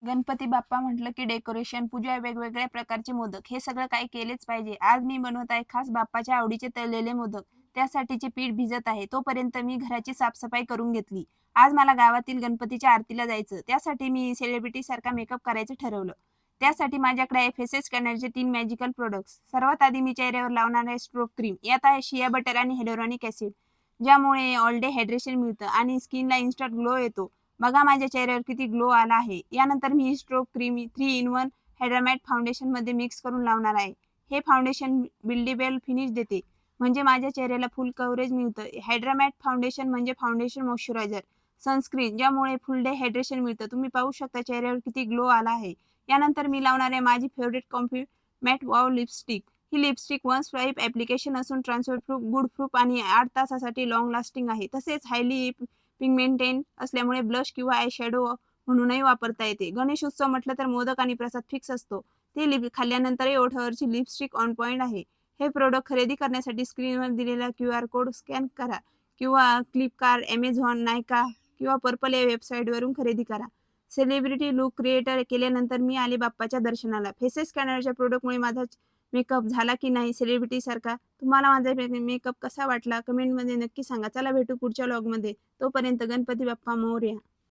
गणपती बाप्पा म्हटलं की डेकोरेशन, पूजा, वेगवेगळ्या प्रकारचे मोदक हे सगळं काही केलेच पाहिजे. आज मी बनवत आहे खास बाप्पाच्या आवडीचे तळलेले मोदक. त्यासाठीचे पीठ भिजत आहे. तोपर्यंत मी घराची साफसफाई करून घेतली. आज मला गावातील गणपतीच्या आरतीला जायचं. त्यासाठी मी सेलिब्रिटी सारखा मेकअप करायचं ठरवलं. त्यासाठी माझ्याकडे आहे फेसेस स्कॅनरचे 3 मॅजिकल प्रोडक्ट्स. सर्वात आधी मी चेहऱ्यावर लावणार आहे स्ट्रोक क्रीम. यात आहे शिया बटर आणि हिअलुरॉनिक ॲसिड, ज्यामुळे ऑल डे हायड्रेशन मिळतं आणि स्किनला इन्स्टंट ग्लो येतो. बघा माझ्या चेहऱ्यावर किती ग्लो आला आहे. यानंतर मी ही strobe cream 3 in 1 hydra matte फाउंडेशनमध्ये मिक्स करून लावणार आहे. हे फाउंडेशन बिल्डेबल फिनिश देते, म्हणजे माझ्या चेहऱ्याला फुल कव्हरेज मिळतं. हायड्रा मॅट फाउंडेशन म्हणजे फाउंडेशन मॉइश्चरायझर, सनस्क्रीन, ज्यामुळे फुल डे हायड्रेशन मिळतं. तुम्ही पाहू शकता चेहऱ्यावर किती ग्लो आला आहे. यानंतर मी लावणार आहे माझी favourite comfy matte wow lipstick. ही लिपस्टिक वन स्वाईप ॲप्लिकेशन असून ट्रान्सफर प्रूफ, गुड प्रूफ आणि 8 तासासाठी लॉंग लास्टिंग आहे. तसेच हायली पिगमेंटेड असल्यामुळे ब्लश किंवा आय शॅडो म्हणूनही वापरता येते. गणेशोत्सव म्हटलं तर मोदक आणि प्रसाद फिक्स असतो. ते खाल्ल्यानंतरही ओठावरची लिपस्टिक ऑन पॉइंट आहे. हे प्रोडक्ट खरेदी करण्यासाठी स्क्रीनवर दिलेला QR कोड स्कॅन करा किंवा फ्लिपकार्ट, ॲमेझॉन, नायका किंवा पर्पल या वेबसाईटवरून खरेदी करा. सेलिब्रिटी लुक क्रिएटर केल्यानंतर मी आले बाप्पाच्या दर्शनाला. फेसेस स्कॅनरच्या प्रोडक्टमुळे माझा मेकअप झाला की नाही सेलिब्रिटीसारखा? तुम्हाला माझा मेकअप कसा वाटला कमेंटमध्ये नक्की सांगा. चला भेटू पुढच्या व्लॉगमध्ये. तोपर्यंत गणपती बाप्पा मोरया.